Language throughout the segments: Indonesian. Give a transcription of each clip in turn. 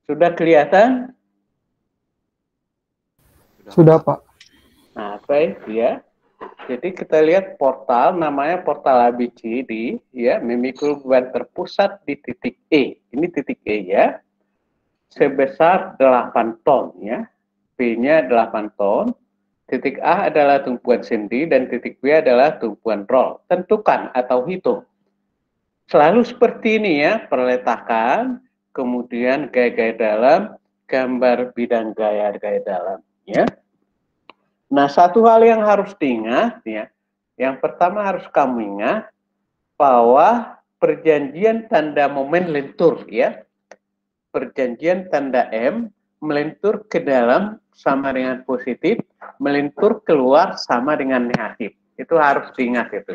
Sudah kelihatan? Sudah, Pak. Nah, baik ya. Jadi kita lihat portal, namanya portal ABCD, ya, memikul beban terpusat di titik E. Ini titik E ya, sebesar 8 ton ya. B-nya 8 ton. Titik A adalah tumpuan sendi dan titik B adalah tumpuan roll. Tentukan atau hitung. Selalu seperti ini ya, perletakan, kemudian gaya-gaya dalam, gambar bidang gaya-gaya dalam ya. Nah, satu hal yang harus diingat ya, yang pertama harus kamu ingat bahwa perjanjian tanda momen lentur ya, perjanjian tanda M melentur ke dalam sama dengan positif, melentur keluar sama dengan negatif. Itu harus diingat itu.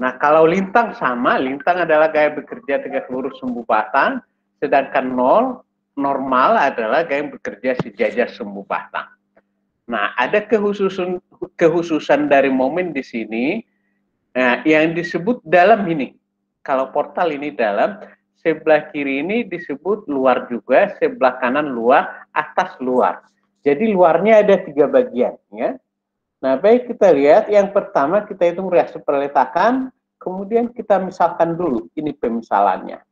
Nah, kalau lintang sama, lintang adalah gaya bekerja tegak lurus sumbu batang, sedangkan nol normal adalah gaya bekerja sejajar sumbu batang. Nah, ada kekhususan dari momen di sini, yang disebut dalam ini. Kalau portal ini dalam, sebelah kiri ini disebut luar juga, sebelah kanan luar, atas luar. Jadi luarnya ada 3 bagian. Ya. Nah, baik kita lihat, yang pertama kita hitung reaksi perletakan, kemudian kita misalkan dulu, ini pemisalannya.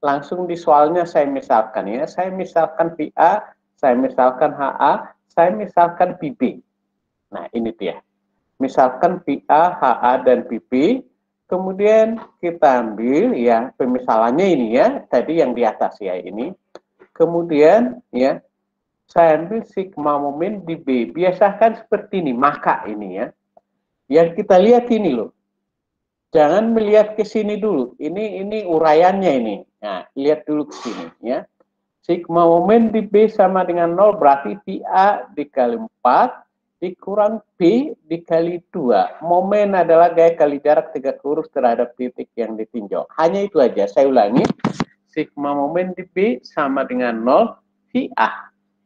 Langsung di soalnya saya misalkan ya, saya misalkan VA, saya misalkan HA, saya misalkan PB. Nah, ini dia. Misalkan VA, HA, dan PP, kemudian kita ambil ya pemisalannya ini ya, tadi yang di atas ya ini. Kemudian ya, saya ambil sigma momen di B. Biasakan seperti ini, maka ini ya. Yang kita lihat ini loh. Jangan melihat ke sini dulu. Ini uraiannya ini. Nah, lihat dulu ke sini ya. Sigma momen di B sama dengan 0 berarti VA dikali 4 dikurang P dikali 2. Momen adalah gaya kali jarak tegak lurus terhadap titik yang ditinjau. Hanya itu aja. Saya ulangi. Sigma momen di B sama dengan 0 VA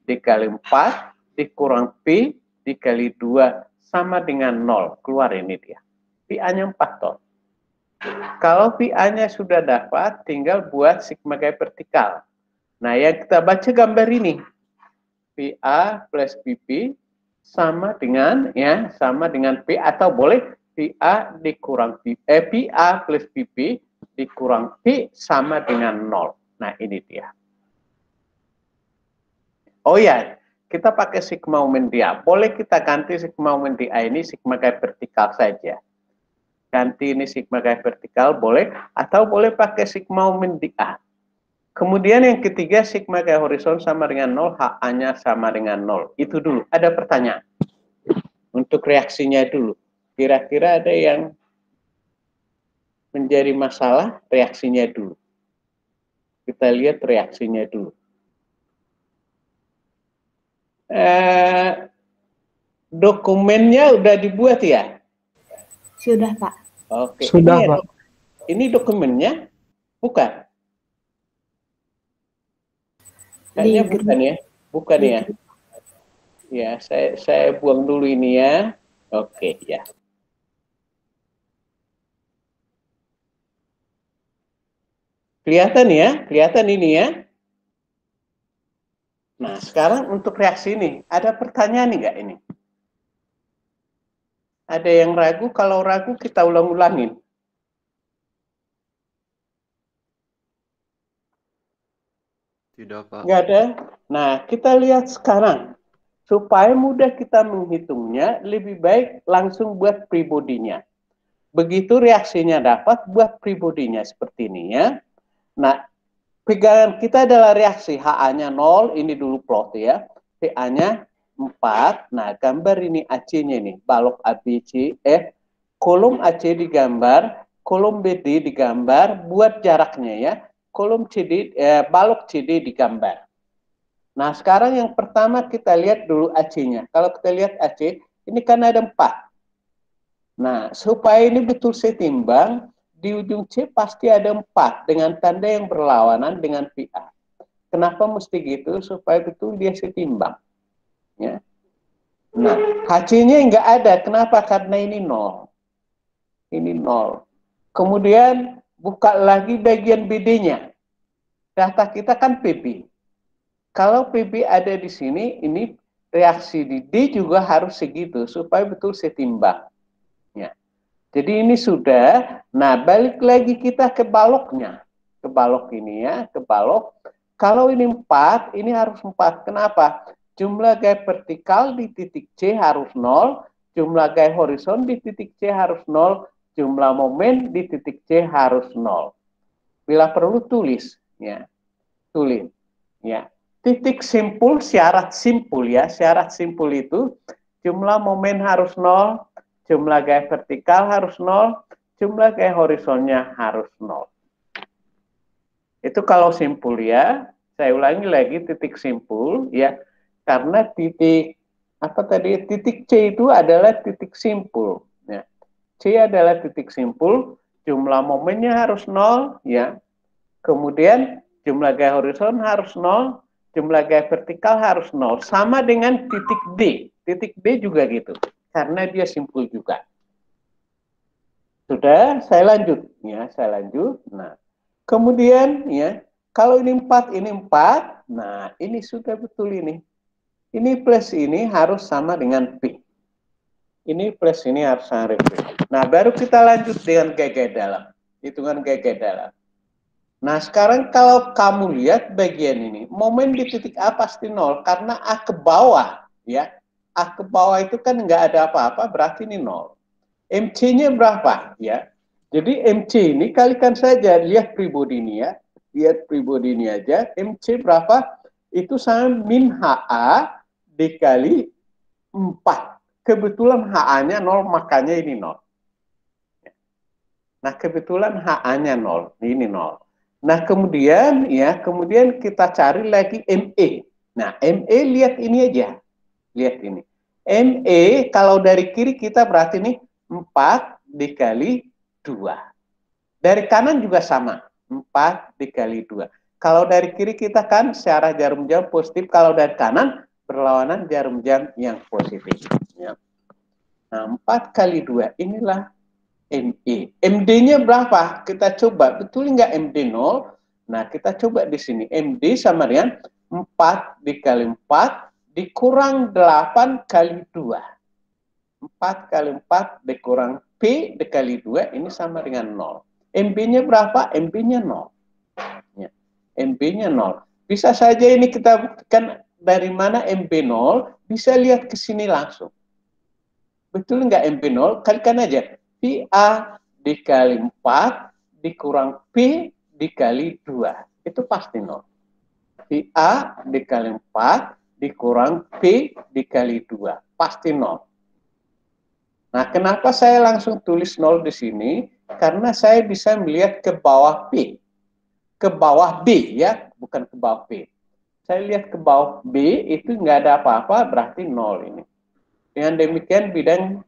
dikali 4 dikurang P dikali 2 sama dengan 0. Keluar ini dia. VA-nya 4 ton. Kalau VA-nya sudah dapat, tinggal buat sigma gaya vertikal. Nah, yang kita baca gambar ini, VA plus PP sama dengan ya, sama dengan P atau boleh VA dikurang PA plus PP dikurang P sama dengan 0. Nah, ini dia. Oh ya, kita pakai sigma momen di A. Boleh kita ganti sigma momen di A ini sigma gaya vertikal saja. Ganti ini sigma gaya vertikal boleh, atau boleh pakai sigma momen di A. Kemudian yang ketiga, sigma gaya horizontal sama dengan 0, HA-nya sama dengan 0. Itu dulu. Ada pertanyaan? Untuk reaksinya dulu. Kira-kira ada yang menjadi masalah? Reaksinya dulu. Kita lihat reaksinya dulu. Dokumennya udah dibuat ya? Sudah, Pak. Oke. Sudah, Pak. Ini dokumennya? Bukan? Kayaknya bukan ya? Bukan ya? Ya, saya buang dulu ini ya. Oke, ya. Kelihatan ya? Kelihatan ini ya? Nah, sekarang untuk reaksi ini, ada pertanyaan nggak ini? Ada yang ragu? Kalau ragu kita ulang-ulangin. Tidak, Pak. Nggak ada? Nah, kita lihat sekarang. Supaya mudah kita menghitungnya, lebih baik langsung buat pribodinya. Begitu reaksinya dapat, buat pribodinya seperti ini ya. Nah, pegangan kita adalah reaksi HA-nya 0, ini dulu plot ya. PA-nya 4. Nah, gambar ini AC-nya ini, balok ABC, kolom AC digambar, kolom BD digambar, buat jaraknya ya. Kolom CD, balok CD digambar. Nah, sekarang yang pertama kita lihat dulu AC-nya. Kalau kita lihat AC, ini kan ada 4. Nah, supaya ini betul setimbang, di ujung C pasti ada 4 dengan tanda yang berlawanan dengan VA. Kenapa mesti gitu? Supaya betul dia setimbang. Ya. Nah, HC-nya nggak ada. Kenapa? Karena ini 0. ini 0. Kemudian buka lagi bagian BD-nya. Data kita kan PB. Kalau PB ada di sini, ini reaksi di D juga harus segitu supaya betul setimbang. Ya. Jadi ini sudah. Nah, balik lagi kita ke baloknya. Ke balok ini ya, ke balok. Kalau ini 4, ini harus 4. Kenapa? Jumlah gaya vertikal di titik C harus 0, jumlah gaya horizon di titik C harus 0, jumlah momen di titik C harus 0. Bila perlu tulis, ya. Tulis, ya. Titik simpul, syarat simpul ya. Syarat simpul itu jumlah momen harus 0, jumlah gaya vertikal harus 0, jumlah gaya horizonnya harus 0. Itu kalau simpul ya. Saya ulangi lagi titik simpul ya. Karena titik apa tadi? Titik C itu adalah titik simpul ya. C adalah titik simpul, jumlah momennya harus 0 ya. Kemudian jumlah gaya horizon harus 0, jumlah gaya vertikal harus 0. Sama dengan titik D. Titik D juga gitu. Karena dia simpul juga. Sudah, saya lanjut. Ya, saya lanjut. Nah, kemudian ya, kalau ini 4, ini 4. Nah, ini sudah betul ini. Ini plus ini harus sama dengan P. Ini plus ini harus sama dengan P. Nah, baru kita lanjut dengan gaya dalam. Hitungan gaya dalam. Nah, sekarang kalau kamu lihat bagian ini, momen di titik A pasti 0, karena A ke bawah, ya. A ke bawah itu kan nggak ada apa-apa, berarti ini 0. MC-nya berapa, ya? Jadi MC ini kalikan saja, lihat pribodi ini ya. Lihat pribodi ini aja, MC berapa? Itu sama min HA dikali 4. Kebetulan HA-nya 0, makanya ini 0. Nah, kebetulan HA-nya 0, ini 0. Nah, kemudian kita cari lagi ME. Nah, ME lihat ini aja. Lihat ini. ME kalau dari kiri kita berarti ini 4 dikali 2. Dari kanan juga sama. 4 dikali 2. Kalau dari kiri kita kan searah jarum jam positif. Kalau dari kanan berlawanan jarum jam yang positif. Ya. Nah, 4 kali 2 inilah ME. MD-nya berapa? Kita coba. Betul nggak MD 0? Nah, kita coba di sini. MD sama dengan 4 dikali 4 dikurang 8 kali 2. 4 kali 4 dikurang P dikali 2, ini sama dengan 0. MB-nya berapa? MB-nya 0. Ya. MB-nya 0. Bisa saja ini kita buktikan dari mana MB 0, bisa lihat ke sini langsung. Betul nggak MB 0? Kalikan aja. PA dikali 4 dikurang P dikali 2. Itu pasti 0. PA dikali 4 dikurang P dikali 2. Pasti 0. Nah, kenapa saya langsung tulis 0 di sini? Karena saya bisa melihat ke bawah P. Ke bawah B ya, bukan ke bawah P. Saya lihat ke bawah B itu nggak ada apa-apa, berarti 0 ini. Dengan demikian bidang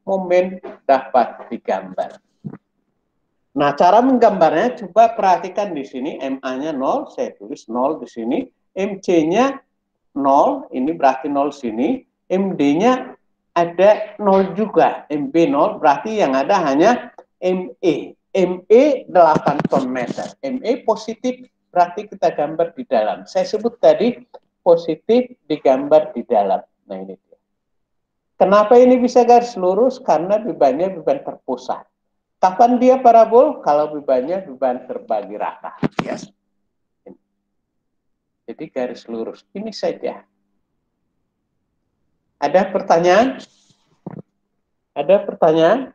momen dapat digambar. Nah, cara menggambarnya coba perhatikan di sini, MA-nya 0, saya tulis 0 di sini, MC-nya 0, ini berarti 0 sini, MD-nya ada 0 juga, MB 0, berarti yang ada hanya ME. ME 8 ton meter. ME positif, berarti kita gambar di dalam. Saya sebut tadi positif digambar di dalam. Nah, ini. Kenapa ini bisa garis lurus? Karena bebannya beban terpusat. Kapan dia parabol? Kalau bebannya beban terbagi rata. Ya. Jadi garis lurus. Ini saja. Ada pertanyaan? Ada pertanyaan?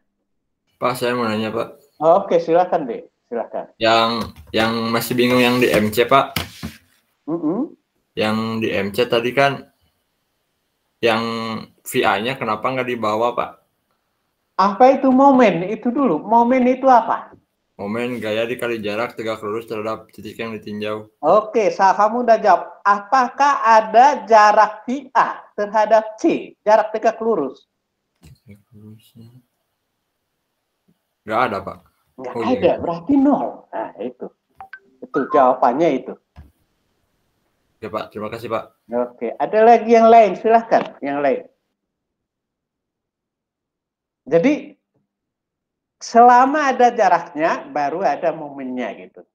Pak, saya mau nanya, Pak. Oke, silakan deh. Silakan. Yang masih bingung yang di MC, Pak. Yang di MC tadi kan yang VI-nya kenapa nggak dibawa, Pak? Apa itu momen? Itu dulu. Momen itu apa? Momen gaya dikali jarak tegak lurus terhadap titik yang ditinjau. Oke, kamu udah jawab. Apakah ada jarak VA terhadap C? Jarak tegak lurus? Nggak ada, Pak. Nggak ada, berarti 0. Nah, itu. Itu jawabannya itu. Oke, Pak. Terima kasih, Pak. Oke, ada lagi yang lain, silahkan yang lain. Jadi selama ada jaraknya, baru ada momennya gitu.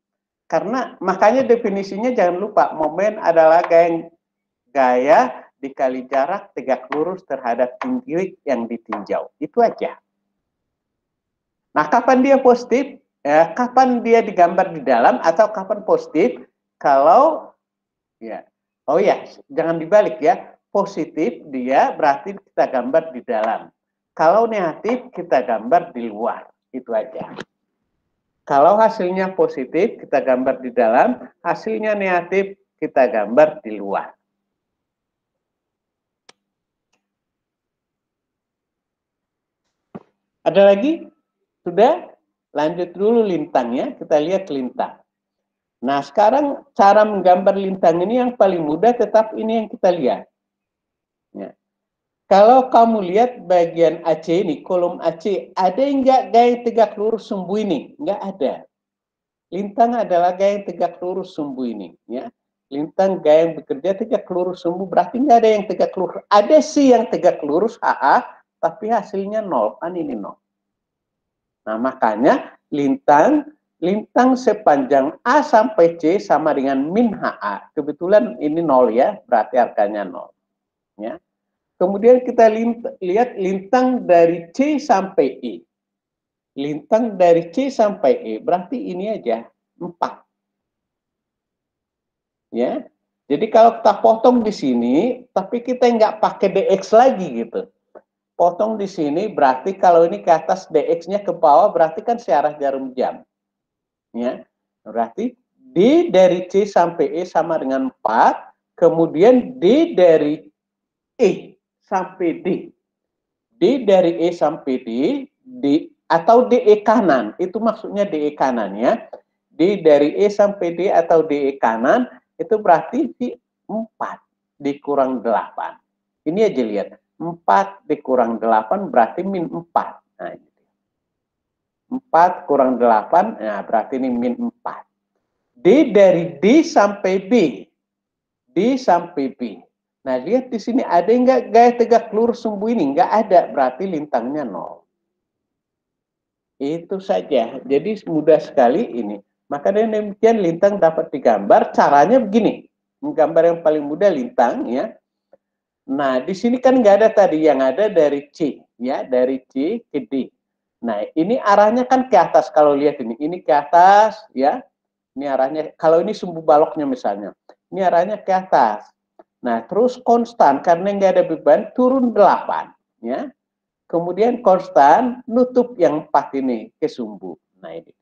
Karena makanya definisinya jangan lupa, momen adalah gaya dikali jarak tegak lurus terhadap tinggi yang ditinjau. Itu aja. Nah, kapan dia positif? Ya, kapan dia digambar di dalam atau kapan positif? Kalau ya, oh ya, jangan dibalik ya. Positif dia berarti kita gambar di dalam. Kalau negatif kita gambar di luar. Itu aja. Kalau hasilnya positif kita gambar di dalam, hasilnya negatif kita gambar di luar. Ada lagi? Sudah? Lanjut dulu lintangnya, kita lihat lintang. Nah, sekarang cara menggambar lintang ini yang paling mudah, tetap ini yang kita lihat. Ya. Kalau kamu lihat bagian AC ini, kolom AC, ada enggak gaya tegak lurus sumbu ini? Enggak ada. Lintang adalah gaya tegak lurus sumbu ini. Ya. Lintang gaya yang bekerja tegak lurus sumbu, berarti enggak ada yang tegak lurus. Ada sih yang tegak lurus, tapi hasilnya 0, kan ini 0. Nah, makanya lintang sepanjang A sampai C sama dengan min HA. Kebetulan ini 0 ya, berarti harganya 0. Ya. Kemudian kita lihat lintang dari C sampai E. Lintang dari C sampai E, berarti ini aja, 4. Ya. Jadi kalau kita potong di sini, tapi kita nggak pakai DX lagi gitu. Potong di sini berarti kalau ini ke atas DX-nya ke bawah berarti kan searah jarum jam. Ya. Berarti D dari C sampai E sama dengan 4, kemudian D dari E sampai D. D dari E sampai D atau DE kanan, itu maksudnya DE kanan ya. D dari E sampai D atau DE kanan itu berarti di 4 dikurang 8. Ini aja lihat. 4 dikurang 8 berarti min 4. Nah, ini. 4 kurang 8, nah berarti ini min 4. D dari D sampai B. D sampai B. Nah, lihat di sini ada enggak gaya tegak lurus sumbu ini? Enggak ada, berarti lintangnya 0. Itu saja. Jadi mudah sekali ini. Maka dengan demikian lintang dapat digambar. Caranya begini. Menggambar yang paling mudah lintang ya. Nah, di sini kan nggak ada tadi, yang ada dari C, ya, dari C ke D. Nah, ini arahnya kan ke atas, kalau lihat ini ke atas, ya. Ini arahnya, kalau ini sumbu baloknya misalnya, ini arahnya ke atas. Nah, terus konstan, karena nggak ada beban, turun 8, ya. Kemudian konstan, nutup yang 4 ini ke sumbu. Nah, ini.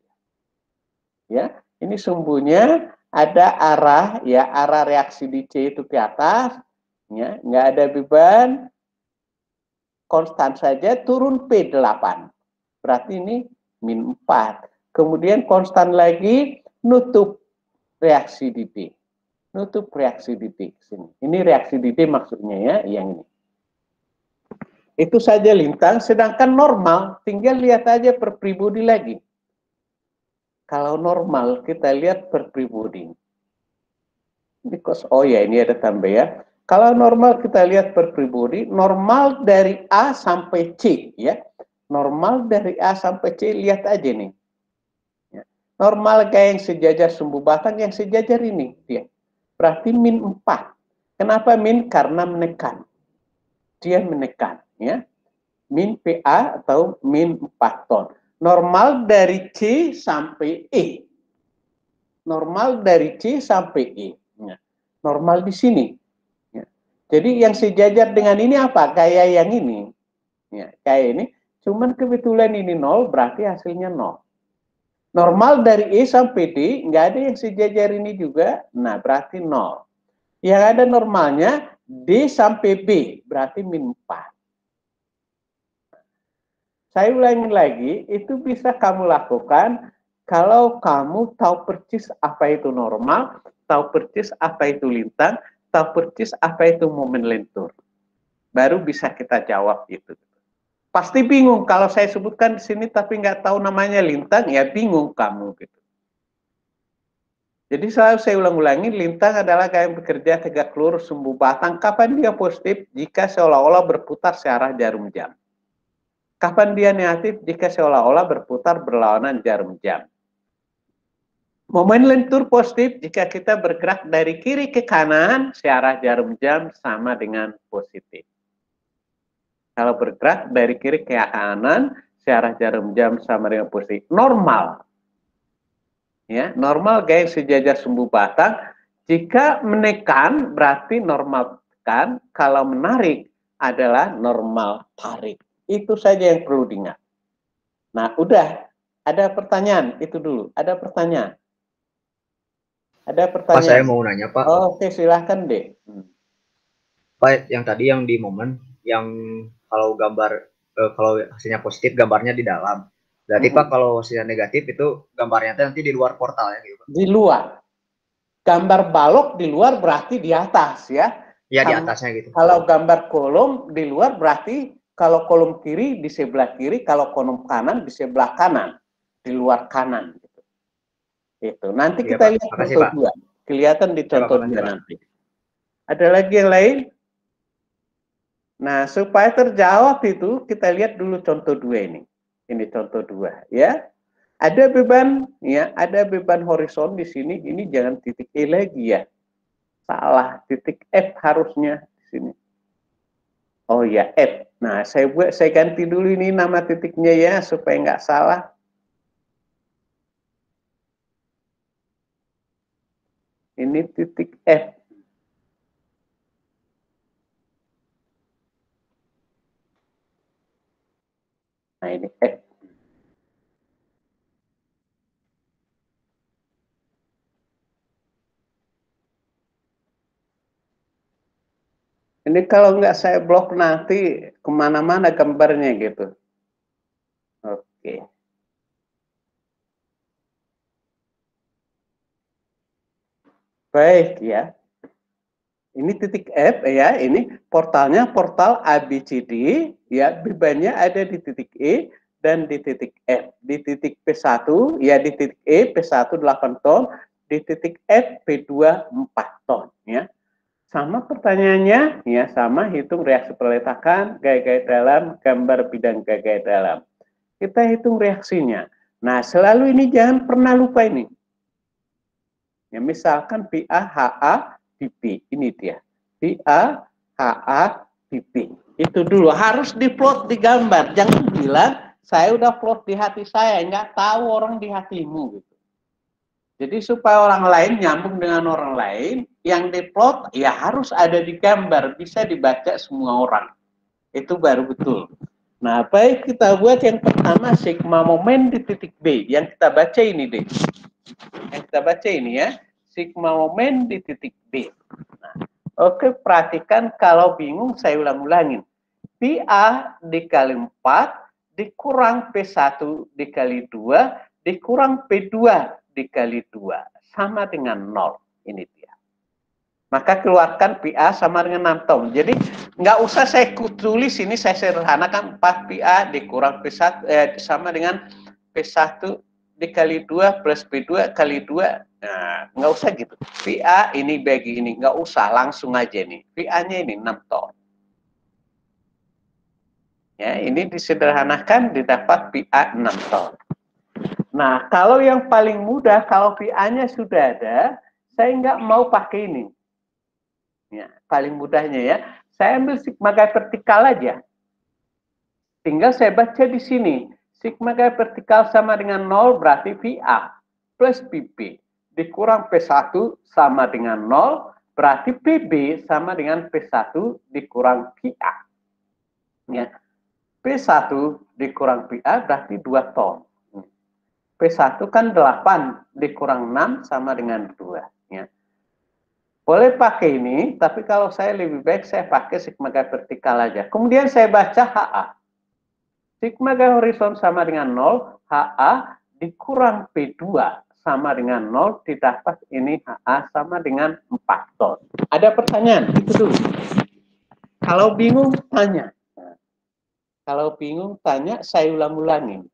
Ya, ini sumbunya ada arah, ya, arah reaksi di C itu ke atas, ya, nggak ada beban, konstan saja, turun P8. Berarti ini min 4. Kemudian konstan lagi, nutup reaksi di D. Nutup reaksi di D. Sini. Ini reaksi di D maksudnya ya, yang ini. Itu saja lintang, sedangkan normal, tinggal lihat aja per pribodi lagi. Kalau normal, kita lihat per pribodi. Because, oh ya, ini ada tambah ya. Kalau normal kita lihat per pribodi, normal dari A sampai C, ya. Normal dari A sampai C, lihat aja nih. Ya. Normal kayak yang sejajar sumbu batang, yang sejajar ini, dia. Berarti min 4. Kenapa min? Karena menekan. Dia menekan, ya. Min PA atau min 4 ton. Normal dari C sampai E. Normal dari C sampai E. Ya. Normal di sini. Jadi yang sejajar dengan ini apa? Kayak yang ini. Ya, kayak ini. Cuman kebetulan ini 0, berarti hasilnya 0. Normal dari E sampai D, nggak ada yang sejajar ini juga. Nah, berarti 0. Yang ada normalnya D sampai B, berarti min 4. Saya ulangi lagi, itu bisa kamu lakukan kalau kamu tahu persis apa itu normal, tahu persis apa itu lintang, tahu persis apa itu momen lentur. Baru bisa kita jawab itu. Pasti bingung kalau saya sebutkan di sini tapi nggak tahu namanya lintang, ya bingung kamu gitu. Jadi selalu saya ulang-ulangi, lintang adalah gaya yang bekerja tegak lurus sumbu batang. Kapan dia positif? Jika seolah-olah berputar searah jarum jam. Kapan dia negatif? Jika seolah-olah berputar berlawanan jarum jam. Momen lentur positif jika kita bergerak dari kiri ke kanan, searah jarum jam sama dengan positif. Kalau bergerak dari kiri ke kanan, searah jarum jam sama dengan positif. Normal. Ya, normal gaya sejajar sumbu batang. Jika menekan berarti normal tekan, kalau menarik adalah normal tarik. Itu saja yang perlu diingat. Nah, udah. Ada pertanyaan, itu dulu. Ada pertanyaan. Ada pertanyaan. Pak, saya mau nanya, Pak. Oh, oke, silahkan deh. Pak, yang tadi yang di momen, yang kalau gambar, kalau hasilnya positif, gambarnya di dalam. Berarti Pak, kalau hasilnya negatif, itu gambarnya nanti di luar portal ya? Gitu, Pak? Di luar. Gambar balok di luar berarti di atas ya. Ya, di atasnya gitu. Kalau gambar kolom di luar berarti kalau kolom kiri di sebelah kiri, kalau kolom kanan di sebelah kanan. Di luar kanan. Itu. Nanti ya, kita Pak. lihat Makasih, contoh Pak. 2. Kelihatan di contoh 2 nanti. Ada lagi yang lain? Nah, supaya terjawab itu, kita lihat dulu contoh 2 ini. Ini contoh 2, ya. Ada beban, ya, ada beban horizon di sini. Ini jangan titik E lagi ya. Salah, titik F harusnya di sini. Oh ya, F. Nah, saya ganti dulu ini nama titiknya ya, supaya nggak salah. Ini titik F. Nah, ini F. Ini kalau nggak saya blok nanti kemana-mana gambarnya gitu. Oke. Baik ya. Ini titik F ya, ini portalnya portal ABCD ya, bebannya ada di titik E dan di titik F. Di titik P1 ya, di titik E P1 8 ton, di titik F P2 4 ton ya. Sama pertanyaannya ya, sama hitung reaksi peletakan gaya-gaya dalam, gambar bidang gaya-gaya dalam. Kita hitung reaksinya. Nah, selalu ini jangan pernah lupa ini. Ya, misalkan PA, HA, PP, ini dia. PA, HA, PP. Itu dulu, harus diplot di gambar. Jangan bilang, saya udah plot di hati saya, nggak tahu orang di hatimu. Gitu. Jadi supaya orang lain nyambung dengan orang lain, yang diplot ya harus ada di gambar, bisa dibaca semua orang. Itu baru betul. Nah, baik kita buat yang pertama, sigma momen di titik B. Yang kita baca ini deh. Yang kita baca ini ya. Sigma momen di titik B. Nah, oke, perhatikan kalau bingung saya ulang-ulangin. PA dikali 4 dikurang P1 dikali 2 dikurang P2 dikali 2 sama dengan 0. Ini dia. Maka keluarkan PA sama dengan 6 ton. Jadi nggak usah saya tulis ini, saya sederhanakan 4 PA dikurang P1 sama dengan P1 dikali 2 plus P2 kali 2. Nah, nggak usah gitu. PA ini bagi ini, nggak usah, langsung aja nih. PA-nya ini 6 ton. Ya, ini disederhanakan didapat PA 6 ton. Nah, kalau yang paling mudah, kalau PA-nya sudah ada, saya nggak mau pakai ini. Ya, paling mudahnya ya, saya ambil sigma gaya vertikal aja. Tinggal saya baca di sini. Sigma gaya vertikal sama dengan 0 berarti VA plus PP dikurang P1 sama dengan 0 berarti PB sama dengan P1 dikurang PA. Ya. P1 dikurang PA berarti 2 ton. P1 kan 8 dikurang 6 sama dengan 2. Ya. Boleh pakai ini, tapi kalau saya lebih baik saya pakai sigma gaya vertikal aja. Kemudian saya baca HA. Sigma gaya horizon sama dengan 0, HA dikurang P2 sama dengan 0, didapat ini HA sama dengan 4 ton. Ada pertanyaan? Itu dulu. Kalau bingung, tanya. Nah, kalau bingung, tanya, saya ulang-ulangin.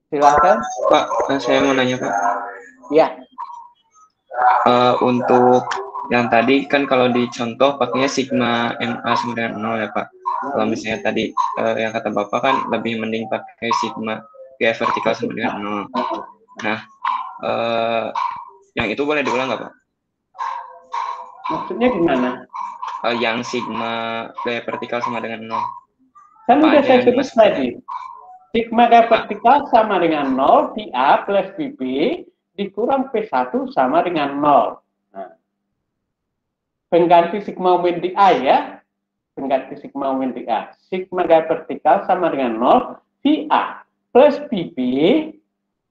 Silakan. Pak, saya mau nanya, Pak. Ya. Untuk yang tadi kan kalau di contoh pakainya sigma MA sama dengan 0 ya, Pak. Kalau misalnya tadi yang kata Bapak kan lebih mending pakai sigma GA vertikal sama dengan 0. Nah, yang itu boleh diulang nggak Pak? Maksudnya gimana? Yang sigma GA vertikal sama dengan 0. Kan Apa udah aja saya yang sebut dimasukkan? tadi. Sigma GA vertikal sama dengan 0, VA plus VB dikurang P1 sama dengan 0. Nah, pengganti sigma moment di A ya. Pengganti sigma moment di A. Sigma GA vertikal sama dengan 0, VA plus VB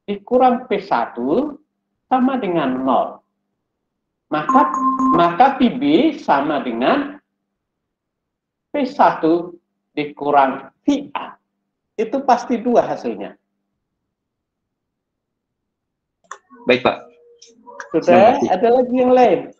dikurang P1 sama dengan 0. Maka VB sama dengan P1 dikurang VA. Itu pasti 2 hasilnya. Baik Pak. Sudah, ada lagi yang lain?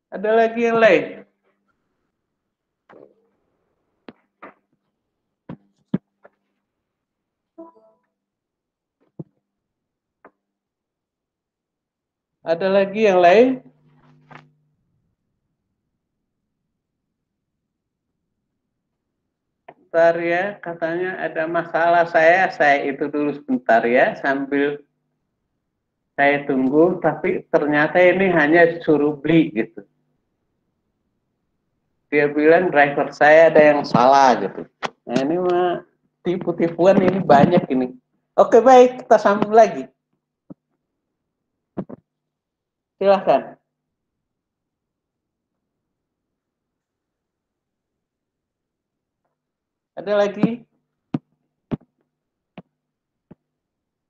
Ada lagi yang lain? Ada lagi yang lain? Bentar ya, katanya ada masalah saya itu dulu sebentar ya, sambil saya tunggu, tapi ternyata ini hanya suruh beli gitu. Dia bilang driver saya ada yang salah gitu. Nah ini mah tipu-tipuan ini banyak ini. Oke baik, kita sambung lagi. Silahkan. Ada lagi?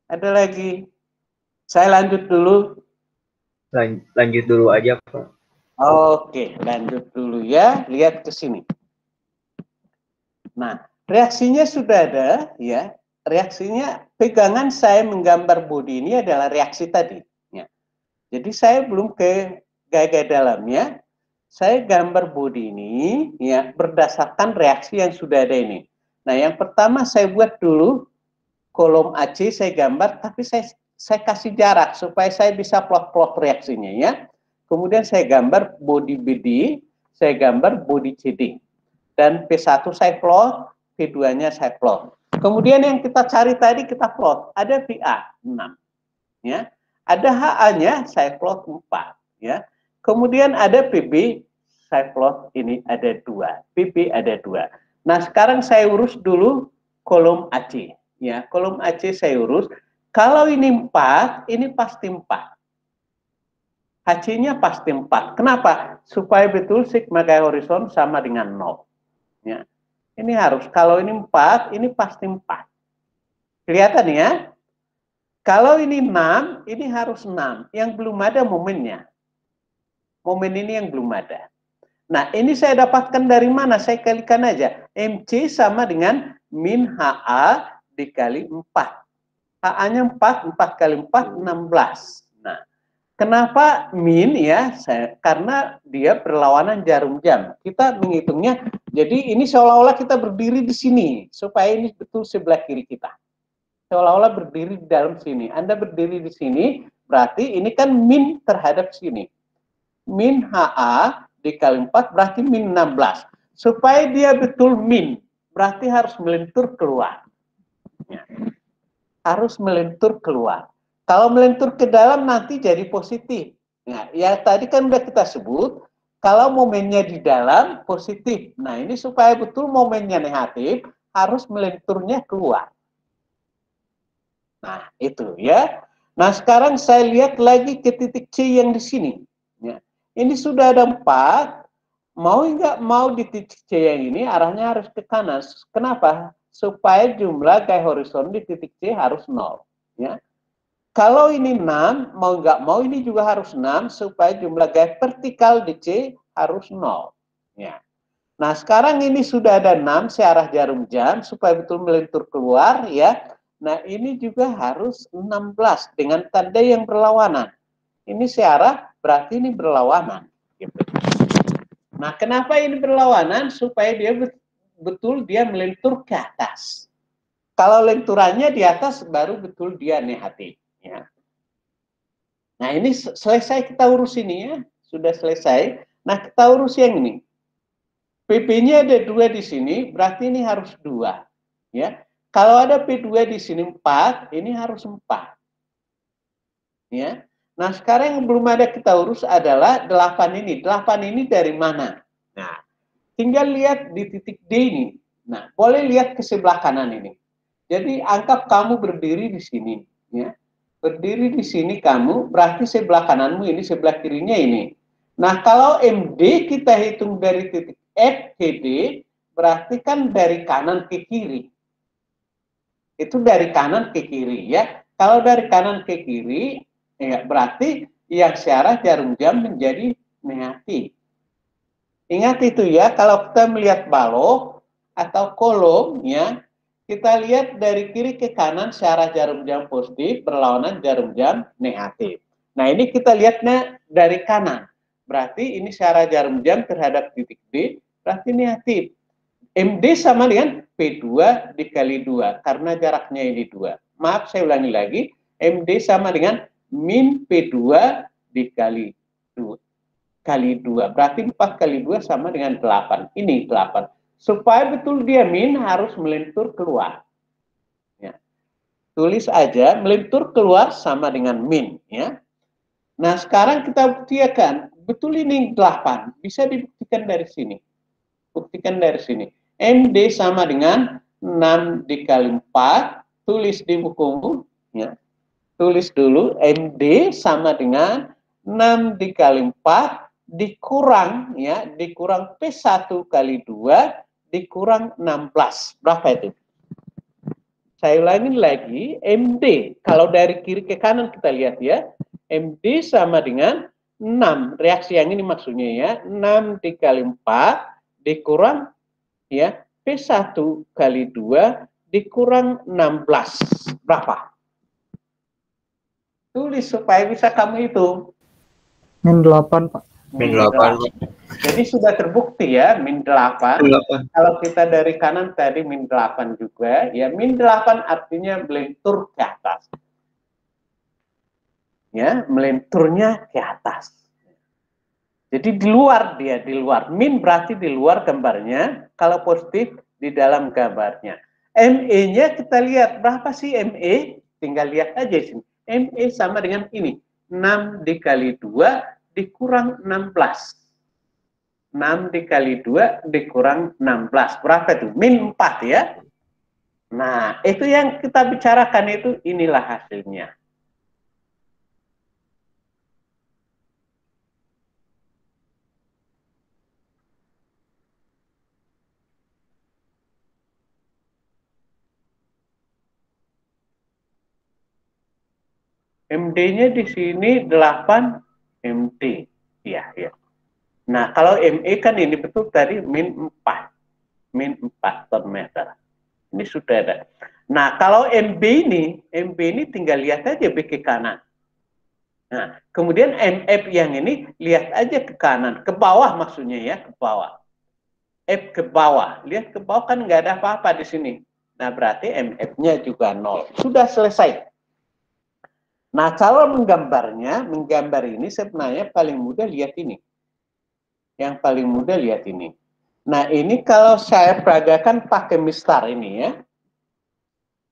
Ada lagi? Saya lanjut dulu. Lanjut dulu aja Pak. Oke, lanjut dulu ya. Lihat ke sini. Nah, reaksinya sudah ada ya. Reaksinya pegangan saya menggambar bodi ini adalah reaksi tadi. Ya. Jadi saya belum ke gaya dalamnya. Saya gambar bodi ini ya berdasarkan reaksi yang sudah ada ini. Nah, yang pertama saya buat dulu kolom AC saya gambar, tapi saya kasih jarak supaya saya bisa plot-plot reaksinya ya. Kemudian saya gambar bodi BD, saya gambar bodi CD. Dan P1 saya plot, P2-nya saya plot. Kemudian yang kita cari tadi kita plot, ada VA 6 ya. Ada HA-nya saya plot 4 ya. Kemudian ada PB, saya plot ini ada 2, PB ada 2. Nah, sekarang saya urus dulu kolom AC. Ya, kolom AC saya urus. Kalau ini 4, ini pasti 4. HC-nya pasti 4. Kenapa? Supaya betul sigma GA horizon sama dengan 0. Ya. Ini harus. Kalau ini 4, ini pasti 4. Kelihatan ya? Kalau ini 6, ini harus 6. Yang belum ada momennya. Momen ini yang belum ada. Nah, ini saya dapatkan dari mana? Saya kalikan aja. MC sama dengan min HA dikali 4. HA-nya 4, 4 kali 4, 16. Nah, kenapa min ya? Karena dia berlawanan jarum jam. Kita menghitungnya, jadi ini seolah-olah kita berdiri di sini. Supaya ini betul sebelah kiri kita. Seolah-olah berdiri di dalam sini. Anda berdiri di sini, berarti ini kan min terhadap sini. Min HA dikali 4 berarti min 16. Supaya dia betul min, berarti harus melentur keluar. Ya. Harus melentur keluar. Kalau melentur ke dalam nanti jadi positif. Nah, ya tadi kan udah kita sebut, kalau momennya di dalam positif. Nah, ini supaya betul momennya negatif, harus melenturnya keluar. Nah, itu ya. Nah, sekarang saya lihat lagi ke titik C yang di sini. Ya. Ini sudah ada 4, mau nggak mau di titik C yang ini arahnya harus ke kanan. Kenapa? Supaya jumlah GA horizon di titik C harus 0. Ya. Kalau ini 6, mau nggak mau ini juga harus 6, supaya jumlah GA vertikal di C harus 0. Ya. Nah, sekarang ini sudah ada 6, searah jarum jam, supaya betul melentur keluar, ya. Nah, ini juga harus 16, dengan tanda yang berlawanan. Ini searah, berarti ini berlawanan. Gitu. Nah, kenapa ini berlawanan? Supaya dia betul dia melentur ke atas. Kalau lenturannya di atas baru betul dia negatif. Ya. Nah ini selesai kita urus ini ya, sudah selesai. Nah kita urus yang ini. PP-nya ada 2 di sini, berarti ini harus 2. Ya. Kalau ada P2 di sini 4, ini harus 4. Ya. Nah, sekarang yang belum ada kita urus adalah 8 ini. 8 ini dari mana? Nah, tinggal lihat di titik D ini. Nah, boleh lihat ke sebelah kanan ini. Jadi, anggap kamu berdiri di sini. Ya. Berdiri di sini kamu, berarti sebelah kananmu ini, sebelah kirinya ini. Nah, kalau MD kita hitung dari titik F ke D, berarti kan dari kanan ke kiri. Itu dari kanan ke kiri ya. Kalau dari kanan ke kiri, ya berarti yang searah jarum jam menjadi negatif. Ingat itu ya, kalau kita melihat balok atau kolom ya, kita lihat dari kiri ke kanan searah jarum jam positif berlawanan jarum jam negatif. Nah ini kita lihatnya dari kanan. Berarti ini searah jarum jam terhadap titik D, berarti negatif. MD sama dengan P2 dikali 2, karena jaraknya ini 2. Maaf, saya ulangi lagi. MD sama dengan min P2 dikali 2. Kali 2. Berarti 4 kali 2 sama dengan 8. Ini 8. Supaya betul dia min, harus melentur keluar. Ya. Tulis aja, melentur keluar sama dengan min. Ya. Nah, sekarang kita buktikan. Betul ini 8. Bisa dibuktikan dari sini. Buktikan dari sini. MD sama dengan 6 dikali 4. Tulis di bukumu. Ya. Tulis dulu. MD sama dengan 6 dikali 4 dikurang ya, dikurang P1 kali 2 dikurang 16. Berapa itu? Saya ulangi lagi, MD. Kalau dari kiri ke kanan kita lihat ya. MD sama dengan 6. Reaksi yang ini maksudnya ya. 6 dikali 4 dikurang ya P1 kali 2 dikurang 16. Berapa? Tulis supaya bisa kamu hitung. Min 8, Pak. Min 8. Jadi sudah terbukti ya, min 8. Kalau kita dari kanan tadi min 8 juga, ya min 8 artinya melentur ke atas. Ya, melenturnya ke atas. Jadi di luar dia, di luar. Min berarti di luar gambarnya, kalau positif di dalam gambarnya. ME-nya kita lihat, berapa sih ME? Tinggal lihat aja sini. ME sama dengan ini, 6 dikali 2 dikurang 16. 6 dikali 2 dikurang 16. Berapa itu? Min 4 ya. Nah, itu yang kita bicarakan itu, inilah hasilnya. MD-nya di sini 8 MD. Ya, ya. Nah, kalau ME kan ini betul tadi min 4. Min 4 per meter. Ini sudah ada. Nah, kalau MB ini tinggal lihat aja B ke kanan. Nah, kemudian MF yang ini lihat aja ke kanan, ke bawah maksudnya ya, ke bawah. F ke bawah, lihat ke bawah kan nggak ada apa-apa di sini. Nah, berarti MF-nya juga 0. Sudah selesai. Nah, kalau menggambar ini sebenarnya paling mudah lihat ini. Yang paling mudah lihat ini. Nah, ini kalau saya peragakan pakai mistar ini ya.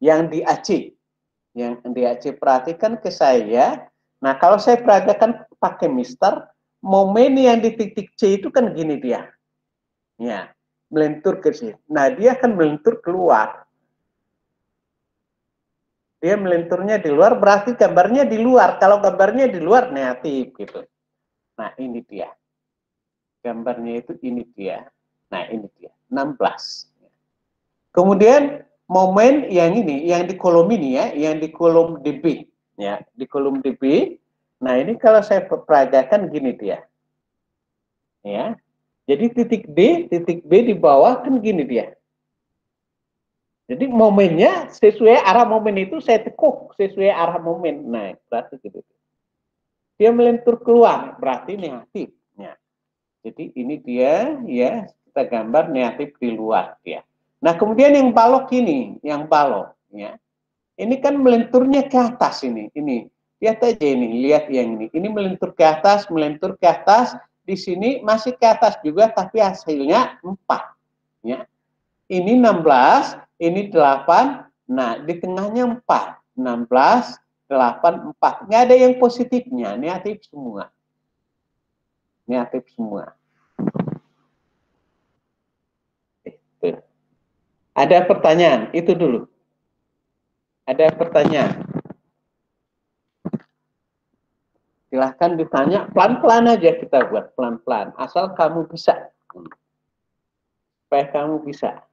Yang di AC. Yang di AC perhatikan ke saya. Nah, kalau saya peragakan pakai mistar, momen yang di titik C itu kan gini dia. Ya, melentur ke sini. Nah, dia akan melentur keluar. Dia melenturnya di luar, berarti gambarnya di luar. Kalau gambarnya di luar, negatif gitu. Nah, ini dia. Gambarnya itu ini dia. Nah, ini dia. 16. Kemudian, momen yang ini, yang di kolom ini ya, yang di kolom DB. Ya, di kolom DB. Nah, ini kalau saya peragakan gini dia. Ya. Jadi titik B di bawah kan gini dia. Jadi momennya sesuai arah momen itu saya tekuk sesuai arah momen. Nah, berarti gitu. Dia melentur keluar, berarti negatif. Ya. Jadi ini dia, ya kita gambar negatif di luar dia. Nah, kemudian yang balok ini, yang balok. ya. Ini kan melenturnya ke atas ini. Lihat aja ini, lihat yang ini. Ini melentur ke atas, melentur ke atas. Di sini masih ke atas juga, tapi hasilnya 4. Ya. Ini 16, ini 8. Nah, di tengahnya 4. 16, 8, 4. Nggak ada yang positifnya, negatif semua. Negatif semua. Ada pertanyaan? Itu dulu. Ada pertanyaan? Silahkan ditanya, pelan-pelan aja kita buat, pelan-pelan. Asal kamu bisa. Supaya kamu bisa.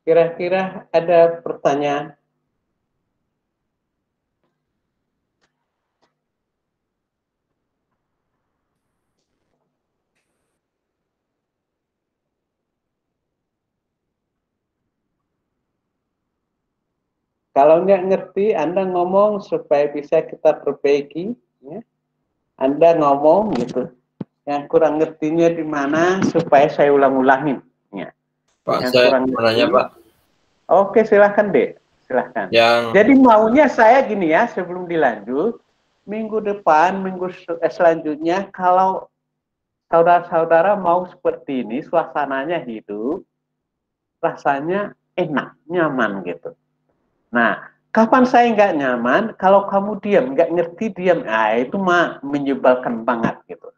Kira-kira ada pertanyaan? Kalau nggak ngerti, Anda ngomong supaya bisa kita perbaiki. Ya. Anda ngomong gitu. Yang kurang ngertinya di mana supaya saya ulang-ulangin. Ya. Pak, Yang saya kurang mau nanya, ngerti. Pak. Oke, silahkan deh. Silahkan. Jadi maunya saya gini ya, sebelum dilanjut, minggu depan, selanjutnya, kalau saudara-saudara mau seperti ini, suasananya hidup, rasanya enak, nyaman gitu. Nah, kapan saya nggak nyaman? Kalau kamu diam, nggak ngerti diam, itu mah menyebalkan banget gitu.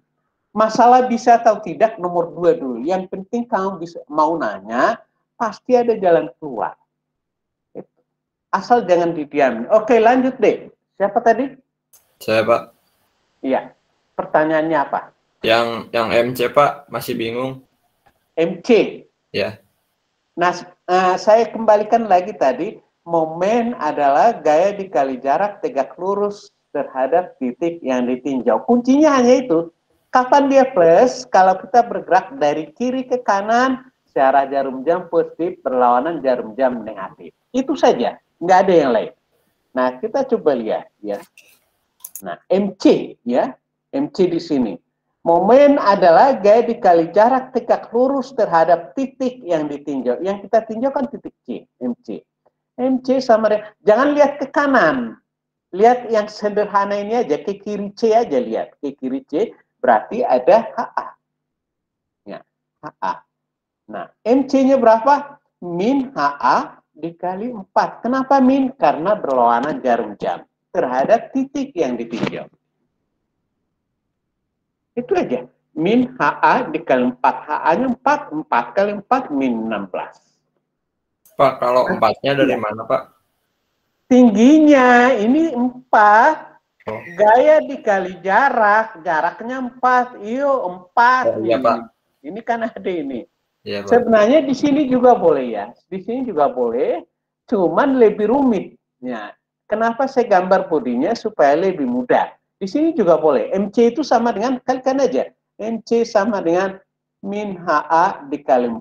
Masalah bisa atau tidak nomor 2 dulu. Yang penting kamu bisa mau nanya, pasti ada jalan keluar. Asal jangan didiam. Oke, lanjut deh. Siapa tadi? Saya, Pak. Iya. Pertanyaannya apa? Yang MC, Pak, masih bingung. MC. Ya. Nah, saya kembalikan lagi tadi. Momen adalah gaya dikali jarak tegak lurus terhadap titik yang ditinjau. Kuncinya hanya itu. Kapan dia plus? Kalau kita bergerak dari kiri ke kanan, searah jarum jam positif berlawanan jarum jam negatif. Itu saja. Nggak ada yang lain. Nah, kita coba lihat ya. Nah, MC ya. MC di sini. Momen adalah gaya dikali jarak tegak lurus terhadap titik yang ditinjau. Yang kita tinjau kan titik C, MC. MC sama dengan, jangan lihat ke kanan. Lihat yang sederhana ini aja, ke kiri C aja lihat. Ke kiri C berarti ada HA. Ya, HA. Nah, MC-nya berapa? Min HA dikali 4. Kenapa min? Karena berlawanan jarum jam terhadap titik yang ditinjau. Itu aja. Min HA dikali 4. HA-nya 4. 4 kali 4 min 16. Pak, kalau 4-nya dari mana, Pak? Tingginya ini 4. Gaya dikali jarak. Jaraknya 4. Iyo 4. Iya, Pak. Ini kan ada ini. Iya, Pak. Sebenarnya di sini juga boleh ya. Di sini juga boleh. Cuman lebih rumit. Ya. Kenapa saya gambar bodinya supaya lebih mudah. Di sini juga boleh. MC itu sama dengan, kalikan aja. MC sama dengan min HA dikali 4.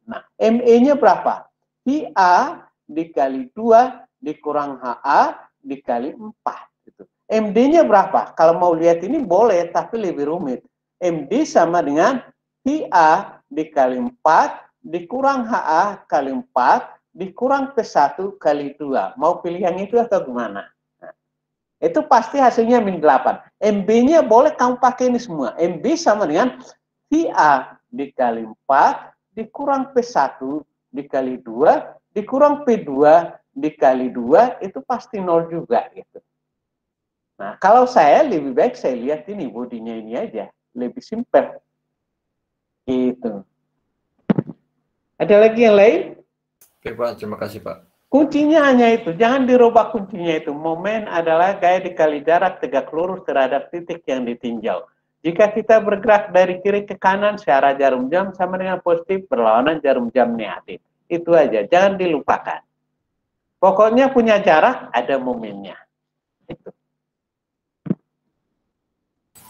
Nah, ME-nya berapa? HA dikali 2 dikurang HA dikali 4. Gitu. MD-nya berapa? Kalau mau lihat ini boleh, tapi lebih rumit. MD sama dengan HA dikali 4 dikurang HA kali 4 dikurang P1 kali 2. Mau pilih yang itu atau gimana? Itu pasti hasilnya min 8. MB-nya boleh kamu pakai ini semua. MB sama dengan VA dikali 4 dikurang P1 dikali 2 dikurang P2 dikali 2 itu pasti 0 juga gitu. Nah, kalau saya lebih baik saya lihat ini bodinya ini aja, lebih simpel. Gitu. Ada lagi yang lain? Oke, Pak. Terima kasih, Pak. Kuncinya hanya itu, jangan dirubah kuncinya itu. Momen adalah gaya dikali jarak tegak lurus terhadap titik yang ditinjau. Jika kita bergerak dari kiri ke kanan, searah jarum jam sama dengan positif berlawanan jarum jam negatif. Itu aja, jangan dilupakan. Pokoknya punya jarak, ada momennya. Itu.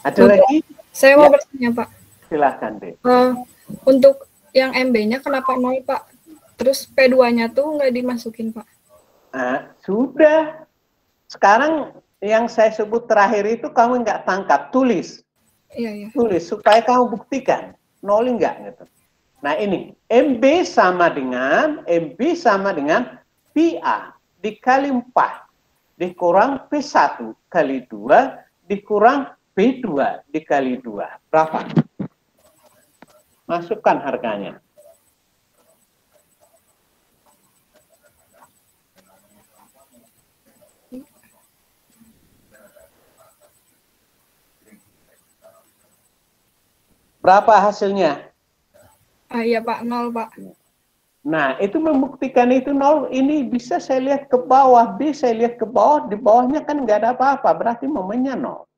Ada lagi? Saya mau bertanya, Pak. Silahkan deh. Untuk Yang MB-nya kenapa 0, Pak? Terus P2-nya tuh nggak dimasukin, Pak. Nah, sudah. Sekarang yang saya sebut terakhir itu kamu nggak tangkap, tulis. Iya, iya. Tulis supaya kamu buktikan. Nol enggak gitu. Nah ini, MB sama dengan PA dikali 4 dikurang P1 kali 2 dikurang P2 dikali 2. Berapa? Masukkan harganya. Berapa hasilnya? Iya, Pak. 0, Pak. Nah, itu membuktikan itu 0. Ini bisa saya lihat ke bawah, B saya lihat ke bawah, di bawahnya kan nggak ada apa-apa, berarti momennya 0.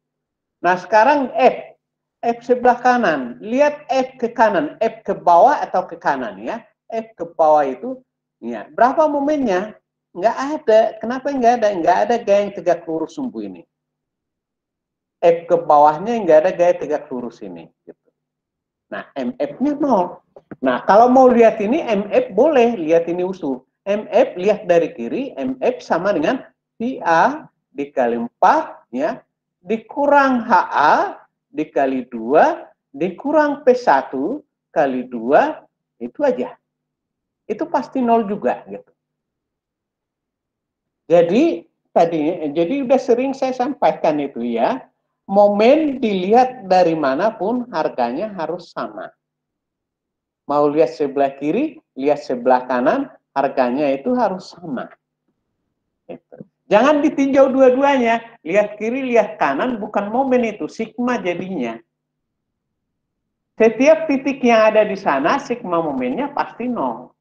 Nah, sekarang F. F sebelah kanan. Lihat F ke kanan, F ke bawah atau ke kanan ya. F ke bawah itu, ya. Berapa momennya? Nggak ada. Kenapa nggak ada? Nggak ada gaya yang tegak lurus sumbu ini. F ke bawahnya nggak ada gaya tegak lurus ini. Gitu. Nah, MF-nya 0. Nah, kalau mau lihat ini, MF boleh lihat ini usuh. MF lihat dari kiri, MF sama dengan PA dikali 4, ya, dikurang HA dikali 2, dikurang P1 kali 2, itu aja. Itu pasti 0 juga, gitu. Jadi, jadi udah sering saya sampaikan itu ya, momen dilihat dari manapun harganya harus sama. Mau lihat sebelah kiri, lihat sebelah kanan, harganya itu harus sama. Gitu. Jangan ditinjau dua-duanya. Lihat kiri, lihat kanan, bukan momen itu. Sigma jadinya. Setiap titik yang ada di sana, sigma momennya pasti 0.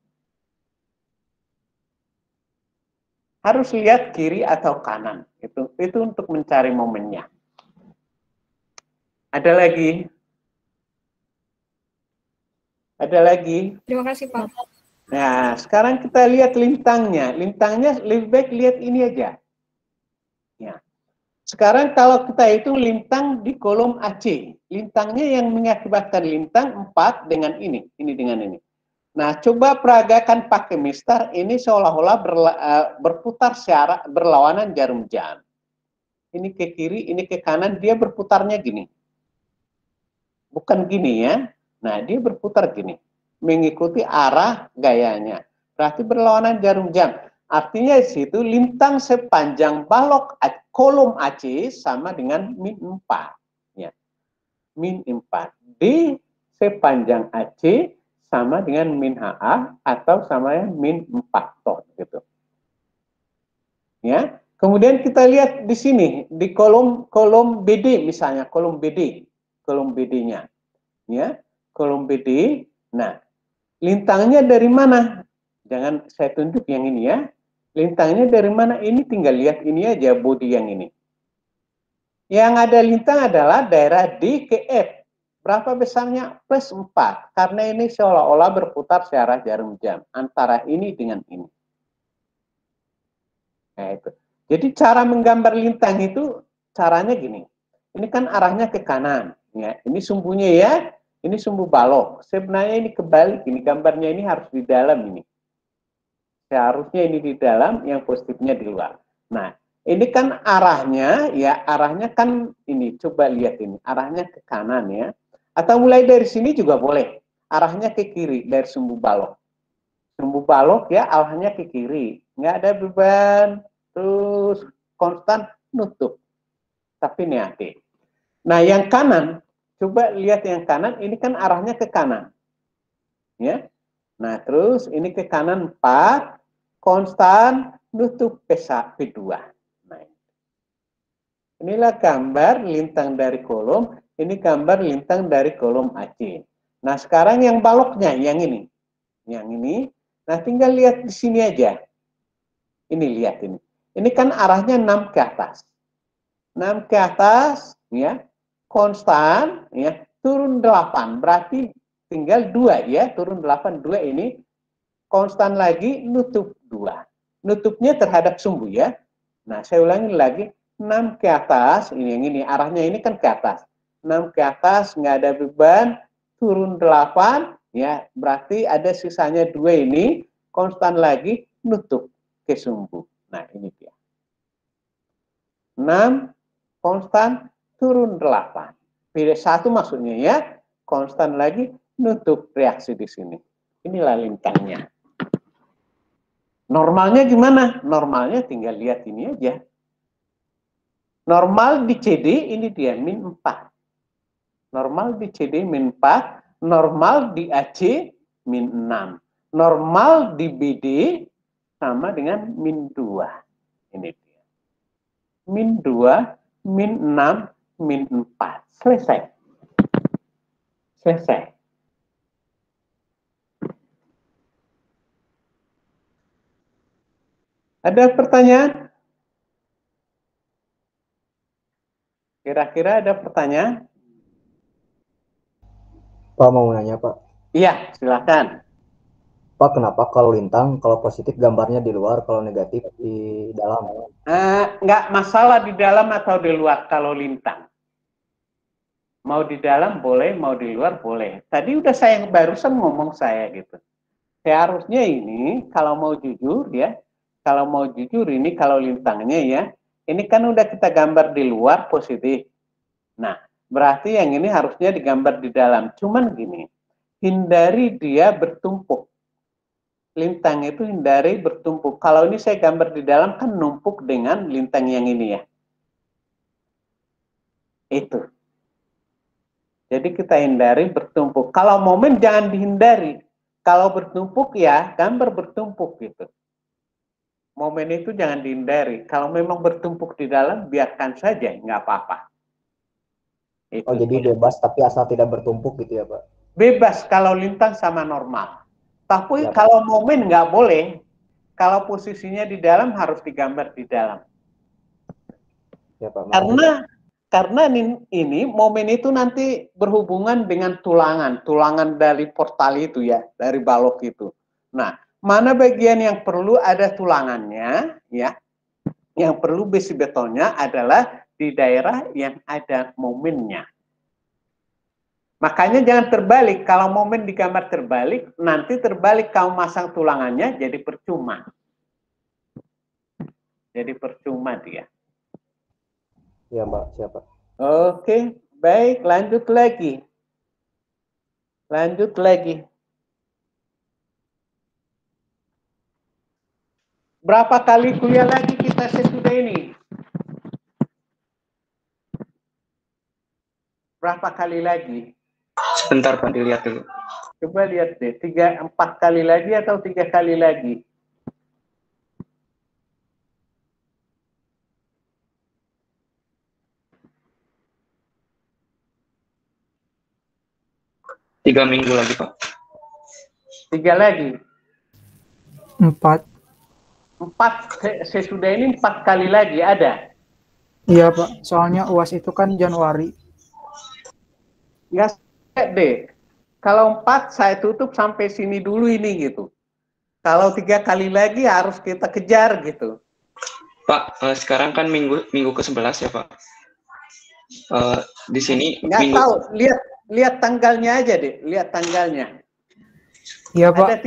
Harus lihat kiri atau kanan. Itu untuk mencari momennya. Ada lagi? Ada lagi? Terima kasih, Pak. Nah, sekarang kita lihat lintangnya. Lintangnya lebih baik lihat ini aja. Ya. Sekarang kalau kita hitung lintang di kolom AC. Lintangnya yang mengakibatkan lintang 4 dengan ini. Ini dengan ini. Nah, coba peragakan pakai mistar. Ini seolah-olah berputar secara berlawanan jarum jam. Ini ke kiri, ini ke kanan. Dia berputarnya gini. Bukan gini ya. Nah, dia berputar gini, mengikuti arah gayanya. Berarti berlawanan jarum jam. Artinya di situ lintang sepanjang balok kolom AC sama dengan min 4. Ya. Min 4. D sepanjang AC sama dengan min HA atau sama dengan min 4 toh, gitu. Ya. Kemudian kita lihat di sini di kolom BD misalnya, kolom BD-nya. Ya. Kolom BD, nah, lintangnya dari mana? Jangan saya tunjuk yang ini ya. Lintangnya dari mana? Ini tinggal lihat ini aja, body yang ini. Yang ada lintang adalah daerah D ke F. Berapa besarnya? Plus 4. Karena ini seolah-olah berputar searah jarum jam. Antara ini dengan ini. Nah, itu. Jadi cara menggambar lintang itu, caranya gini. Ini kan arahnya ke kanan. Ya. Ini sumbunya ya. Ini sumbu balok. Sebenarnya ini kebalik. Ini gambarnya ini harus di dalam ini. Seharusnya ini di dalam, yang positifnya di luar. Nah, ini kan arahnya, ya arahnya kan ini. Coba lihat ini. Arahnya ke kanan ya. Atau mulai dari sini juga boleh. Arahnya ke kiri dari sumbu balok. Sumbu balok ya arahnya ke kiri. Nggak ada beban. Terus konstan nutup. Tapi negatif. Nah, yang kanan. Coba lihat yang kanan, ini kan arahnya ke kanan. Ya. Nah, terus ini ke kanan 4, konstan, nutup P2. Nah, inilah gambar lintang dari kolom, ini gambar lintang dari kolom AC. Nah, sekarang yang baloknya, yang ini. Yang ini, nah tinggal lihat di sini aja. Ini, lihat ini. Ini kan arahnya 6 ke atas. 6 ke atas, ya. Konstan, ya, turun 8, berarti tinggal 2 ya, turun 8, 2 ini, konstan lagi, nutup 2. Nutupnya terhadap sumbu ya. Nah, saya ulangi lagi, 6 ke atas, ini yang ini, arahnya ini kan ke atas. 6 ke atas, nggak ada beban, turun 8, Ya, berarti ada sisanya 2 ini, konstan lagi, nutup ke sumbu. Nah, ini dia. 6, konstan, turun 8. Pilih 1 maksudnya ya, konstan lagi, nutup reaksi di sini. Inilah lintangnya. Normalnya gimana? Normalnya tinggal lihat ini aja. Normal di CD, ini dia, min 4. Normal di CD, min 4. Normal di AC, min 6. Normal di BD, sama dengan min 2. Ini dia. Min 2, min 6, min 4. Selesai. Selesai. Ada pertanyaan? Kira-kira ada pertanyaan? Pak mau nanya Pak. Iya, silakan. Pak, kenapa kalau lintang, kalau positif gambarnya di luar, kalau negatif di dalam? Nggak masalah di dalam atau di luar kalau lintang. Mau di dalam boleh, mau di luar boleh. Tadi udah saya barusan ngomong saya gitu. Seharusnya ini kalau mau jujur ya, kalau mau jujur ini kalau lintangnya ya, ini kan udah kita gambar di luar positif. Nah, berarti yang ini harusnya digambar di dalam. Cuman gini, hindari dia bertumpuk. Lintang itu hindari bertumpuk. Kalau ini saya gambar di dalam kan numpuk dengan lintang yang ini ya. Itu. Jadi kita hindari bertumpuk. Kalau momen jangan dihindari. Kalau bertumpuk ya gambar bertumpuk gitu. Momen itu jangan dihindari. Kalau memang bertumpuk di dalam biarkan saja, nggak apa-apa. Oh, jadi bebas tapi asal tidak bertumpuk gitu ya Pak? Bebas kalau lintang sama normal. Tapi Ya, kalau momen nggak boleh, kalau posisinya di dalam harus digambar di dalam. ya Pak. Karena ini momen itu nanti berhubungan dengan tulangan dari portal itu ya, dari balok itu. Nah, mana bagian yang perlu ada tulangannya ya? Yang perlu besi betonnya adalah di daerah yang ada momennya. Makanya jangan terbalik. Kalau momen digambar terbalik, nanti terbalik kamu masang tulangannya jadi percuma. Jadi percuma dia. Ya Mbak, siapa? Oke, baik. Lanjut lagi. Lanjut lagi. Berapa kali kuliah lagi kita sesudah ini? Berapa kali lagi? Sebentar Pak, dilihat dulu. Coba lihat deh, 4 kali lagi atau 3 kali lagi? Tiga minggu lagi Pak. 3 lagi? 4. 4 sesudah ini 4 kali lagi ada? Iya Pak, soalnya UAS itu kan Januari. Nggak deh. Kalau 4 saya tutup sampai sini dulu ini gitu. Kalau 3 kali lagi harus kita kejar gitu. Pak, sekarang kan minggu ke-11 ya Pak. Di sini Nggak tahu, lihat tanggalnya aja deh, lihat tanggalnya. Iya Pak,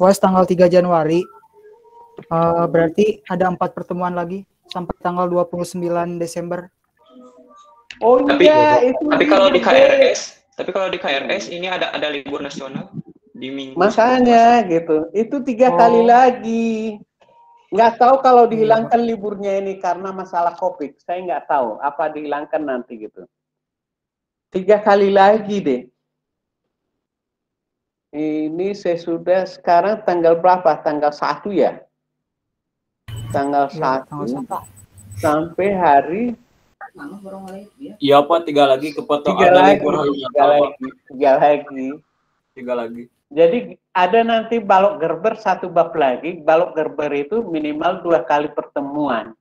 UAS tanggal 3 Januari. Berarti ada 4 pertemuan lagi sampai tanggal 29 Desember. Oh iya, tapi kalau di KRS, ini ada libur nasional di minggu. Makanya gitu, itu 3 kali lagi. Nggak tahu kalau dihilangkan liburnya ini karena masalah COVID. Saya nggak tahu apa dihilangkan nanti gitu. 3 kali lagi deh. Ini sesudah sekarang tanggal berapa? Tanggal 1 ya? Tanggal 1 sampai hari. Iya Pak, 3 lagi kepotong. 3 lagi. Jadi ada nanti balok gerber 1 bab lagi. Balok gerber itu minimal 2 kali pertemuan.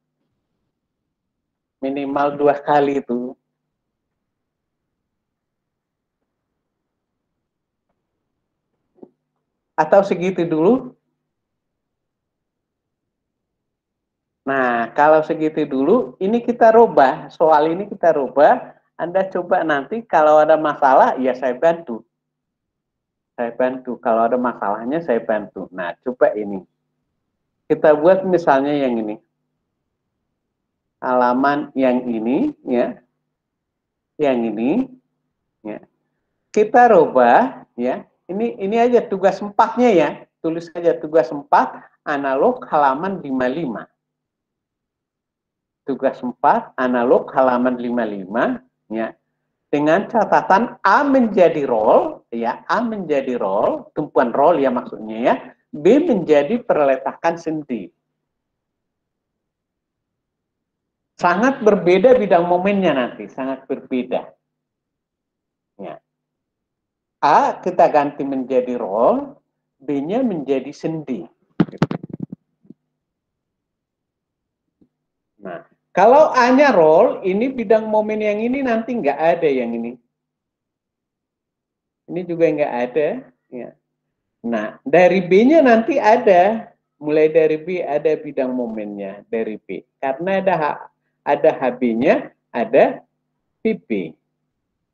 Minimal 2 kali itu. Atau segitu dulu? Nah, kalau segitu dulu, ini kita rubah. Soal ini kita rubah. Anda coba nanti kalau ada masalah, ya saya bantu. Saya bantu. Kalau ada masalahnya saya bantu. Nah, coba ini. Kita buat misalnya yang ini. Halaman yang ini, ya. Yang ini, ya. Kita rubah, ya. Ini aja tugas 4-nya ya. Tulis saja tugas 4, analog halaman 55. Tugas 4, analog halaman 55, ya. Dengan catatan A menjadi role, ya, A menjadi role, tumpuan role ya maksudnya ya, B menjadi perletakan sendi. Sangat berbeda bidang momennya nanti, sangat berbeda. Ya. A kita ganti menjadi role, B-nya menjadi sendi. Nah, kalau A-nya role, ini bidang momen yang ini nanti nggak ada yang ini. Ini juga nggak ada. Ya. Nah, dari B-nya nanti ada. Mulai dari B ada bidang momennya dari B. Karena ada HB-nya, ada VB.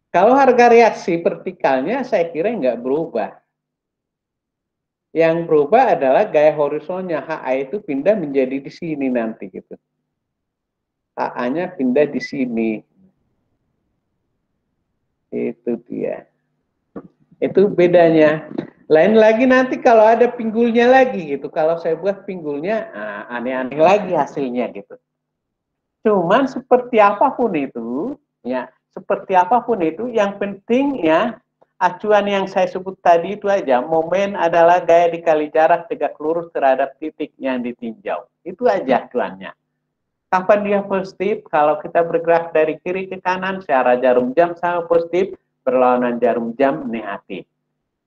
Kalau harga reaksi vertikalnya saya kira nggak berubah. Yang berubah adalah gaya horizonnya. HA itu pindah menjadi di sini nanti gitu. HA-nya pindah di sini. Itu dia. Itu bedanya. Lain lagi nanti kalau ada pinggulnya lagi gitu. Kalau saya buat pinggulnya, aneh-aneh lagi hasilnya gitu. Cuman seperti apapun itu, ya, seperti apapun itu, yang penting ya, acuan yang saya sebut tadi itu aja. Momen adalah gaya dikali jarak tegak lurus terhadap titik yang ditinjau. Itu aja acuannya. Kapan dia positif? Kalau kita bergerak dari kiri ke kanan, searah jarum jam sama positif, berlawanan jarum jam negatif.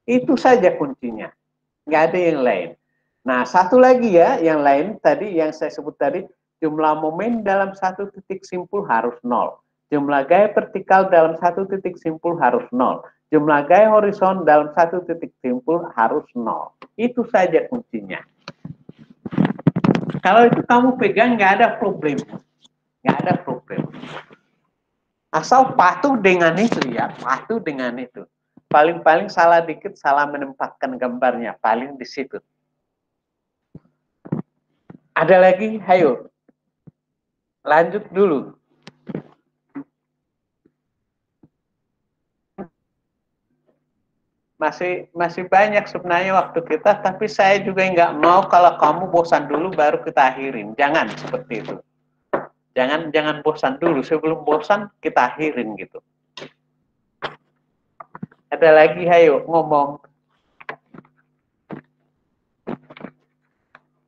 Itu saja kuncinya. Nggak ada yang lain. Nah, satu lagi ya, yang lain tadi, yang saya sebut tadi, jumlah momen dalam satu titik simpul harus 0. Jumlah gaya vertikal dalam satu titik simpul harus 0. Jumlah gaya horizon dalam satu titik simpul harus 0. Itu saja kuncinya. Kalau itu kamu pegang, nggak ada problem. Nggak ada problem. Asal patuh dengan itu ya, patuh dengan itu. Paling-paling salah dikit, salah menempatkan gambarnya. Paling di situ. Ada lagi? Hayo. Lanjut dulu. Masih banyak sebenarnya waktu kita, tapi saya juga nggak mau kalau kamu bosan dulu baru kita akhirin. Jangan seperti itu. Jangan bosan dulu. Sebelum bosan kita akhirin gitu. Ada lagi, hayo ngomong.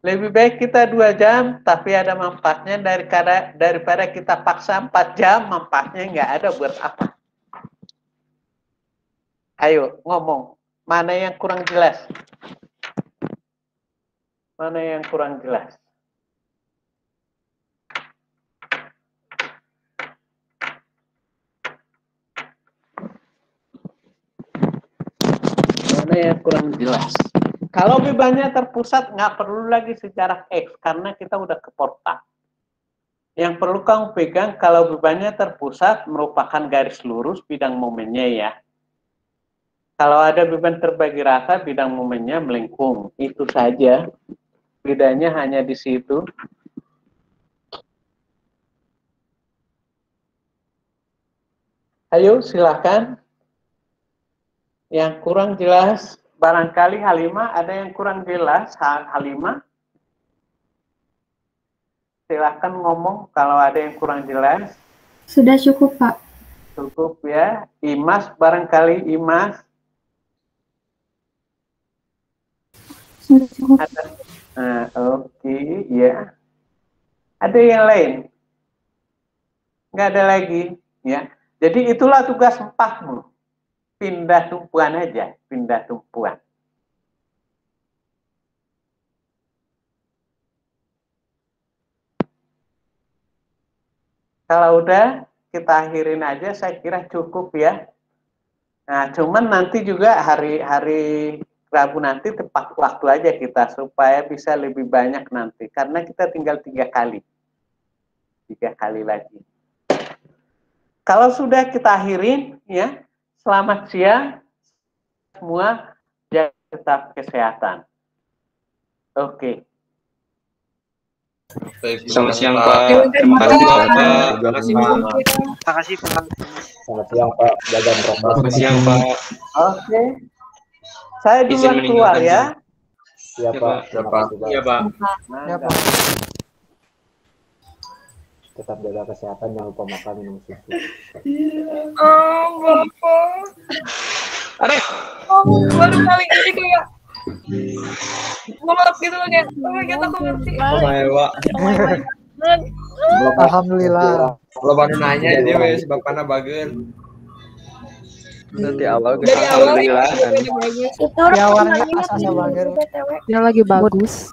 Lebih baik kita 2 jam, tapi ada manfaatnya daripada kita paksa 4 jam, manfaatnya nggak ada buat apa. Ayo, ngomong. Mana yang kurang jelas? Mana yang kurang jelas? Mana yang kurang jelas? Kalau bebannya terpusat, nggak perlu lagi sejarah X, karena kita udah ke portal. Yang perlu kamu pegang, kalau bebannya terpusat, merupakan garis lurus bidang momennya ya. Kalau ada beban terbagi rata, bidang momennya melengkung. Itu saja. Bedanya hanya di situ. Ayo, silakan. Yang kurang jelas, barangkali Halimah ada yang kurang jelas, Halimah. Silakan ngomong kalau ada yang kurang jelas. Sudah cukup, Pak. Cukup ya. Imas, barangkali Imas. Sudah cukup. Oke, ya. Ada yang lain? Nggak ada lagi, ya. Jadi itulah tugas 4-mu. Pindah tumpuan aja, pindah tumpuan. Kalau udah, kita akhirin aja, saya kira cukup ya. Nah, cuman nanti juga hari Rabu nanti tepat waktu aja kita supaya bisa lebih banyak nanti, karena kita tinggal 3 kali. 3 kali lagi. Kalau sudah kita akhirin ya, selamat siang semua. tetap kesehatan. Oke. Selamat siang Pak. Terima kasih Bapak. Terima kasih Pak. Selamat siang Pak. Jaga prokes. Selamat siang Pak. Oke. Saya Izin duluan keluar meninggalkan ya. Iya Pak. Ya, Terima Pak. kasih Pak. Iya Pak. Ya, Pak. Tetap jaga kesehatan, jangan lupa makan minum susu. Bapak. Baru kali ini kayak maaf gitu loh kayak, oh my god aku ngerti. Alhamdulillah. Kalau baru nanya dia wes bapakna bageun. Nanti awal Dari awal Alhamdulillah. itu udah bagus. Itu Di awalnya asa-asa bager. dia lagi bagus.